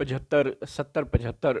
75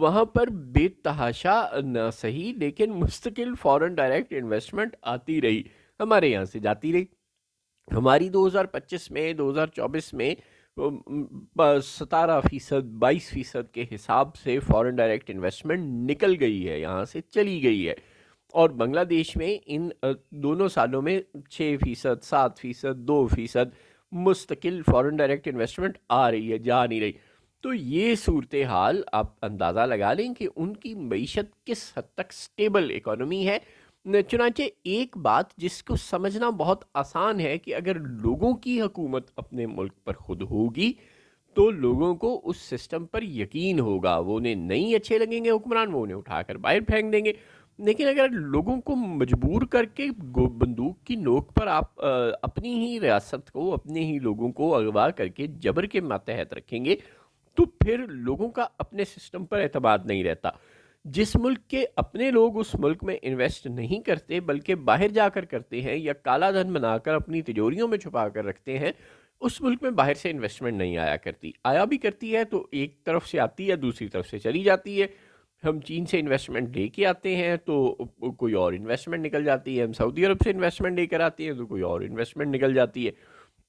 وہاں پر بے تحاشا نہ صحیح لیکن مستقل فورن ڈائریکٹ انویسٹمنٹ آتی رہی، ہمارے یہاں سے جاتی رہی. ہماری 2025 میں 2024 میں 17%، 22% کے حساب سے فورن ڈائریکٹ انویسٹمنٹ نکل گئی ہے، یہاں سے چلی گئی ہے. اور بنگلہ دیش میں ان دونوں سالوں میں 6%، 7%، 2% مستقل فورن ڈائریکٹ انویسٹمنٹ آ رہی ہے، جا نہیں رہی. تو یہ صورتحال آپ اندازہ لگا لیں کہ ان کی معیشت کس حد تک سٹیبل اکانومی ہے. چنانچہ ایک بات جس کو سمجھنا بہت آسان ہے کہ اگر لوگوں کی حکومت اپنے ملک پر خود ہوگی تو لوگوں کو اس سسٹم پر یقین ہوگا، وہ انہیں نہیں اچھے لگیں گے حکمران، وہ انہیں اٹھا کر باہر پھینک دیں گے. لیکن اگر لوگوں کو مجبور کر کے بندوق کی نوک پر آپ اپنی ہی ریاست کو، اپنے ہی لوگوں کو اغوا کر کے جبر کے ماتحت رکھیں گے تو پھر لوگوں کا اپنے سسٹم پر اعتماد نہیں رہتا. جس ملک کے اپنے لوگ اس ملک میں انویسٹ نہیں کرتے بلکہ باہر جا کر کرتے ہیں یا کالا دھن بنا کر اپنی تجوریوں میں چھپا کر رکھتے ہیں، اس ملک میں باہر سے انویسٹمنٹ نہیں آیا کرتی. آیا بھی کرتی ہے تو ایک طرف سے آتی ہے، دوسری طرف سے چلی جاتی ہے. ہم چین سے انویسٹمنٹ لے کے آتے ہیں تو کوئی اور انویسٹمنٹ نکل جاتی ہے، ہم سعودی عرب سے انویسٹمنٹ لے کر آتے ہیں تو کوئی اور انویسٹمنٹ نکل جاتی ہے.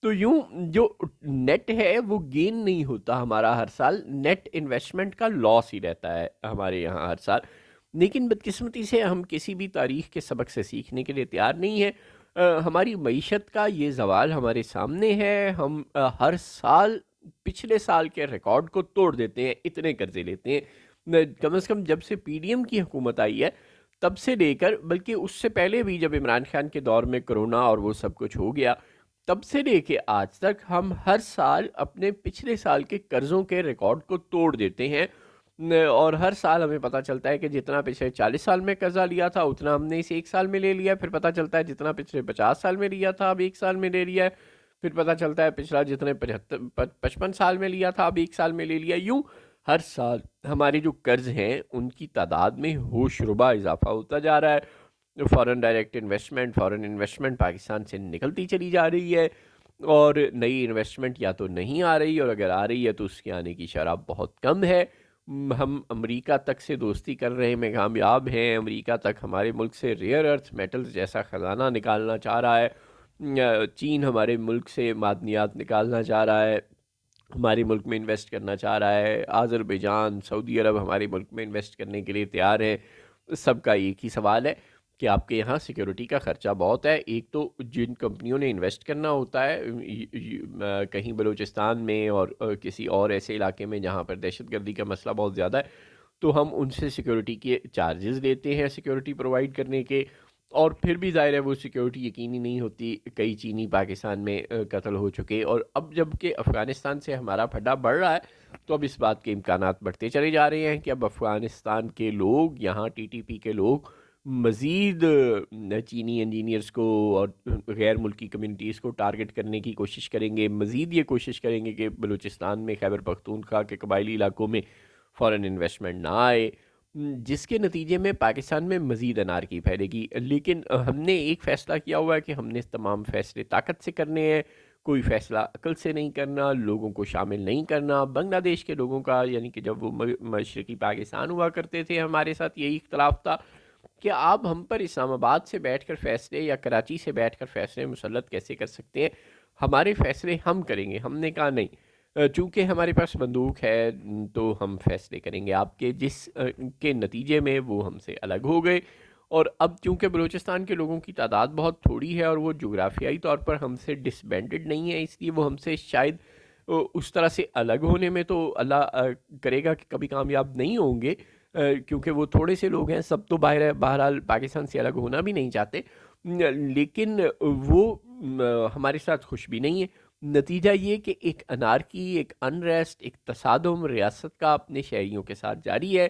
تو یوں جو نیٹ ہے وہ گین نہیں ہوتا ہمارا ہر سال، نیٹ انویسٹمنٹ کا لاس ہی رہتا ہے ہمارے یہاں ہر سال. لیکن بدقسمتی سے ہم کسی بھی تاریخ کے سبق سے سیکھنے کے لیے تیار نہیں ہیں. ہماری معیشت کا یہ زوال ہمارے سامنے ہے. ہم ہر سال پچھلے سال کے ریکارڈ کو توڑ دیتے ہیں، اتنے قرضے لیتے ہیں. کم از کم جب سے پی ڈی ایم کی حکومت آئی ہے تب سے لے کر، بلکہ اس سے پہلے بھی جب عمران خان کے دور میں کرونا اور وہ سب کچھ ہو گیا، تب سے لے کے آج تک ہم ہر سال اپنے پچھلے سال کے قرضوں کے ریکارڈ کو توڑ دیتے ہیں. اور ہر سال ہمیں پتہ چلتا ہے کہ جتنا پچھلے 40 سال میں قرضہ لیا تھا اتنا ہم نے اس ایک سال میں لے لیا. پھر پتہ چلتا ہے جتنا پچھلے 50 سال میں لیا تھا اب ایک سال میں لے لیا ہے. پھر پتہ چلتا ہے پچھلا جتنے 55 سال میں لیا تھا اب ایک سال میں لے لیا. یوں ہر سال ہمارے جو قرض ہیں ان کی تعداد میں ہوش ربا اضافہ ہوتا جا رہا ہے. فورن ڈائریکٹ انویسٹمنٹ، فورن انویسٹمنٹ پاکستان سے نکلتی چلی جا رہی ہے اور نئی انویسٹمنٹ یا تو نہیں آ رہی، اور اگر آ رہی ہے تو اس کے آنے کی شرح بہت کم ہے. ہم امریکہ تک سے دوستی کر رہے میں کامیاب ہیں. امریکہ تک ہمارے ملک سے ریئر ارتھ میٹلز جیسا خزانہ نکالنا چاہ رہا ہے. چین ہمارے ملک سے معدنیات نکالنا چاہ رہا ہے، ہمارے ملک میں انویسٹ کرنا چاہ رہا ہے. آذربائیجان، سعودی عرب ہمارے ملک میں انویسٹ کرنے کے لیے تیار ہیں. سب کا ایک ہی سوال ہے کہ آپ کے یہاں سیکیورٹی کا خرچہ بہت ہے. ایک تو جن کمپنیوں نے انویسٹ کرنا ہوتا ہے کہیں بلوچستان میں اور کسی اور ایسے علاقے میں جہاں پر دہشت گردی کا مسئلہ بہت زیادہ ہے، تو ہم ان سے سیکیورٹی کے چارجز لیتے ہیں سیکیورٹی پرووائڈ کرنے کے. اور پھر بھی ظاہر ہے وہ سیکیورٹی یقینی نہیں ہوتی. کئی چینی پاکستان میں قتل ہو چکے، اور اب جب کہ افغانستان سے ہمارا پھڈا بڑھ رہا ہے تو اب اس بات کے امکانات بڑھتے چلے جا رہے ہیں کہ اب افغانستان کے لوگ، یہاں ٹی ٹی پی کے لوگ مزید چینی انجینئرز کو اور غیر ملکی کمیونٹیز کو ٹارگٹ کرنے کی کوشش کریں گے. مزید یہ کوشش کریں گے کہ بلوچستان میں، خیبر پختونخوا کے قبائلی علاقوں میں فورن انویسٹمنٹ نہ آئے، جس کے نتیجے میں پاکستان میں مزید انارکی پھیلے گی. لیکن ہم نے ایک فیصلہ کیا ہوا ہے کہ ہم نے تمام فیصلے طاقت سے کرنے ہیں، کوئی فیصلہ عقل سے نہیں کرنا، لوگوں کو شامل نہیں کرنا. بنگلہ دیش کے لوگوں کا، یعنی کہ جب وہ مشرقی پاکستان ہوا کرتے تھے، ہمارے ساتھ یہی اختلاف تھا کہ آپ ہم پر اسلام آباد سے بیٹھ کر فیصلے یا کراچی سے بیٹھ کر فیصلے مسلط کیسے کر سکتے ہیں. ہمارے فیصلے ہم کریں گے. ہم نے کہا نہیں، چونکہ ہمارے پاس بندوق ہے تو ہم فیصلے کریں گے آپ کے، جس کے نتیجے میں وہ ہم سے الگ ہو گئے. اور اب چونکہ بلوچستان کے لوگوں کی تعداد بہت تھوڑی ہے اور وہ جغرافیائی طور پر ہم سے ڈس بینڈڈ نہیں ہے، اس لیے وہ ہم سے شاید اس طرح سے الگ ہونے میں تو اللہ کرے گا کہ کبھی کامیاب نہیں ہوں گے، کیونکہ وہ تھوڑے سے لوگ ہیں. سب تو بہرحال پاکستان سے الگ ہونا بھی نہیں چاہتے، لیکن وہ ہمارے ساتھ خوش بھی نہیں ہے. نتیجہ یہ کہ ایک انارکی، ایک انریسٹ، ایک تصادم ریاست کا اپنے شہریوں کے ساتھ جاری ہے.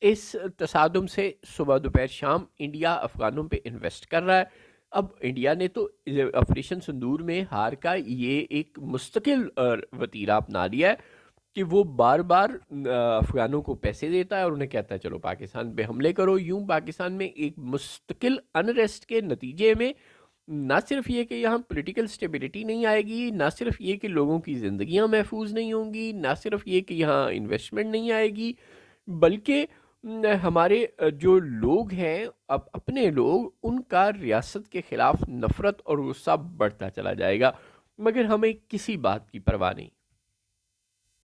اس تصادم سے صبح دوپہر شام انڈیا افغانوں پہ انویسٹ کر رہا ہے. اب انڈیا نے تو آپریشن سندور میں ہار کا یہ ایک مستقل وتیرہ اپنا لیا ہے کہ وہ بار بار افغانوں کو پیسے دیتا ہے اور انہیں کہتا ہے چلو پاکستان پہ حملے کرو. یوں پاکستان میں ایک مستقل انریسٹ کے نتیجے میں نہ صرف یہ کہ یہاں پولیٹیکل سٹیبلٹی نہیں آئے گی، نہ صرف یہ کہ لوگوں کی زندگیاں محفوظ نہیں ہوں گی، نہ صرف یہ کہ یہاں انویسٹمنٹ نہیں آئے گی، بلکہ ہمارے جو لوگ ہیں، اپنے لوگ، ان کا ریاست کے خلاف نفرت اور غصہ بڑھتا چلا جائے گا، مگر ہمیں کسی بات کی پرواہ نہیں۔